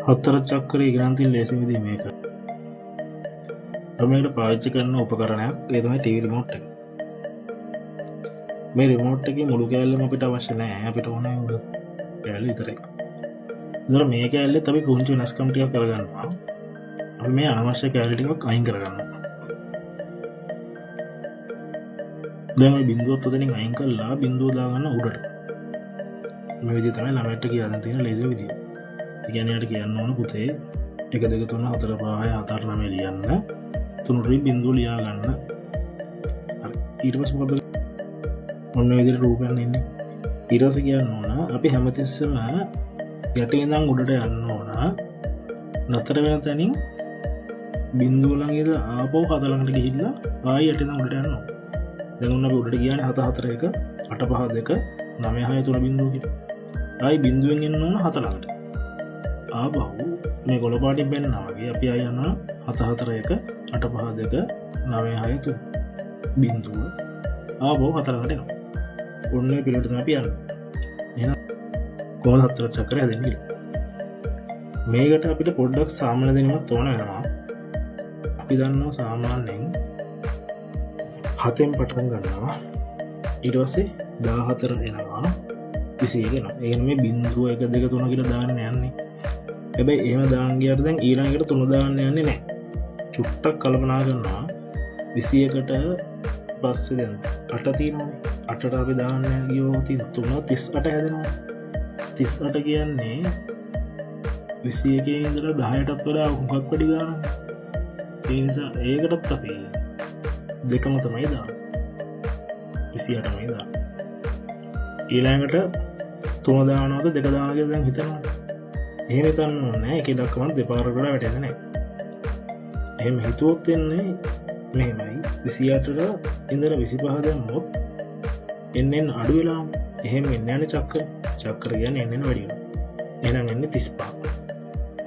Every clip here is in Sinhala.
හතර චක්‍රය ඉගෙන ගන්න ලේසි විදිහ මේක. අපිට පාවිච්චි කරන උපකරණයක් ඒ තමයි ටීවී රිමෝට් එක. මේ රිමෝට් එකේ මුළු කෑල්ලම අපිට අවශ්‍ය නැහැ. අපිට ඕනේ උඩ කෑල්ල විතරයි. ඒතර මේ කෑල්ලෙත් අපි පුංචි වෙනස්කම් ටිකක් කරගන්නවා. අපි මේ අනවශ්‍ය කෑල්ල ටිකක් අයින් කරගන්නවා. දැන් මේ බිඳුවත් උතනින් අයින් කළා බිඳුව දාගන්න උඩට. මේ විදිහ තමයි ළමයට කියන්න තියෙන ලේසි විදිහ. ඒ කියන්නේ යාට කියන්න ඕන පුතේ 1 2 3 4 5 6 7 8 9 ලියන්න. තුනරින් බිඳුව ලියා ගන්න. හරි. ඊට පස්සේ මොකද ඔන්න ඔය විදිහට රූපයන් එන්නේ. ඊට පස්සේ කියන්න ඕන අපි හැමතිස්සෙම යටින් ඉඳන් උඩට යන්න ඕන. නතර වෙන තැනින් බිඳුව ළඟ ඉඳලා ආපහු හත ළඟට ගිහිල්ලා ආයෙ යටින් ඉඳන් උඩට යන්න ඕන. දැන් ඔන්න අපි උඩට ගියානේ 7 4 1 8 5 2 9 6 3 බිඳුව කියලා. ආයි බිඳුවෙන් එන්න ඕන 7 ළඟට. ආපහු මේ ගොල පාටින් බෙන්නා වගේ අපි ආය යනවා 7 4 1 8 5 2 9 6 3 බිඳුව. ආපහු 7 ළඟට එනවා. ඔන්න ඔය පිළිවෙලට තමයි අපි යන්නේ. එහෙනම් කොහොමද හතර චක්‍රය හදන්නේ කියලා. මේකට අපිට පොඩ්ඩක් සාමාන්‍ය දැනුමක් ඕන වෙනවා. අපි දන්නවා සාමාන්‍යයෙන් 7න් පටන් ගන්නවා. ඊට පස්සේ 14 එනවා. 21 එනවා. ඒ කියන්නේ මේ බිඳුව 1 2 3 කියලා දාන්න යන්නේ. හැබැයි එහෙම දාන්න ගියාට දැන් ඊළඟට 3 දාන්න යන්නේ නැහැ. චුට්ටක් කල්පනා කරනවා 21ට පස්සේ දැන් 8 තියෙනවානේ. 8ට අපි දාන්න ගියොත් 3 38 හැදෙනවා. 38 කියන්නේ 21 ඉඳලා 10ටත් වඩා හුඟක් වැඩි ගානක්. ඒ නිසා ඒකටත් අපි දෙකම තමයි දාන්නේ. 28මයි දාන්නේ. ඊළඟට 3 දානවද 2 දානවද කියලා දැන් හිතනවා. එහෙම හිතන්න ඕනේ නැහැ. එක ඉලක්කමක් දෙපාරකට වැටෙන්නේ නැහැ. එහෙම හිතුවොත් වෙන්නේ මෙහෙමයි. 28ට ඉඳලා 25 දැම්මොත් එන්නේ අඩු වෙලා. එහෙම එන්නේ නැහැ චක්‍ර. චක්‍ර කියන්නේ එන්නේ වැඩි වෙනවා. එහෙනම් එන්නේ 35.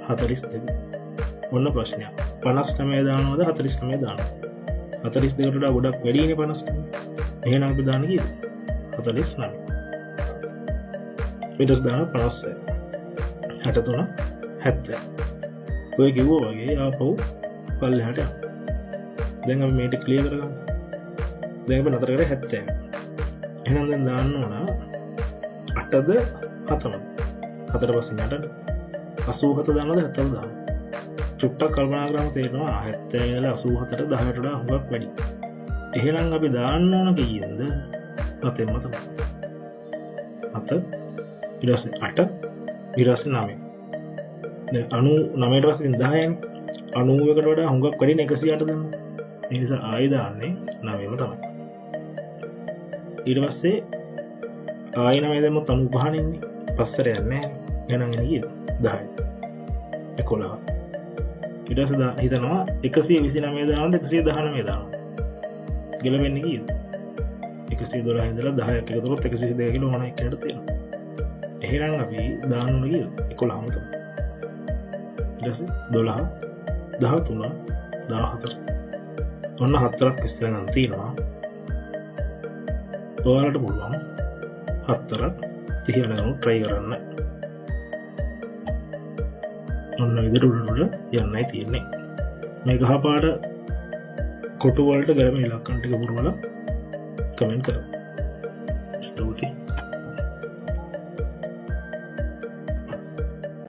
42. ඔන්න ප්‍රශ්නයක්. 59 දානවද 49 දානවද? 42ට වඩා ගොඩක් වැඩිනේ 59. එහෙනම් අපි දාන්නේ කීයද? 49. ඊට පස්සේ දාන 50. 63 70. ඔය කිව්වා වගේ ආපහු පල්ලෙහාට යන්න. දැන් අපි මේක ක්ලියර් කරගමු. දැන් අපි නතර කරේ 70. එහෙනම් දැන් දාන්න ඕන 8ද 7ද? 4 පස්සේ 8ද? 87 දානවද 70 දානවද? චුට්ටක් කල්පනා කරාම තේරෙනවා 70 ඉඳලා 87ට 10ට වඩා හුඟක් වැඩි. එහෙනම් අපි දාන්න ඕන කීයද? 7ෙන්ම තමයි. 7 ඊට පස්සේ 8 ඊට පස්සේ 9. දැන් 99ට පස්සේ 10න් 91කට වඩා හුඟක් වැඩි නේ 108 දාන්න. ඒ නිසා ආයෙ දාන්නේ 9ෙම තමයි. ඊට පස්සේ ආයෙ 9 දැම්මොත් 95 නේ ඉන්නේ. පස්සට යන්නේ නැහැ. එහෙනම් එන්නේ කීයද? 10. 11. ඊට පස්සේ හිතනවා 129 දානවද 119 දානවද? ගෙලවෙන්නේ කීයද? 112 ඉඳලා 10ක් එකතු කරොත් 122 කියලා ඕන එකකට තියෙනවා. එහෙනම් අපි දාන්න ඕන කීයද? 11ම තමයි. ඊට පස්සේ 12 13 14. ඔන්න 4ක් ඉස්සර ගන්න තියෙනවා. ඔයාලට පුළුවන් 4ක් 30 ගන්න try කරන්න. ඔන්න විදිහට උඩට යන්නයි තියෙන්නේ. මේ ගහපාට කොටු වලට ගැලපෙන ඉලක්කම් ටික පුරවලා කමෙන්ට් කරන්න. ස්තුතියි.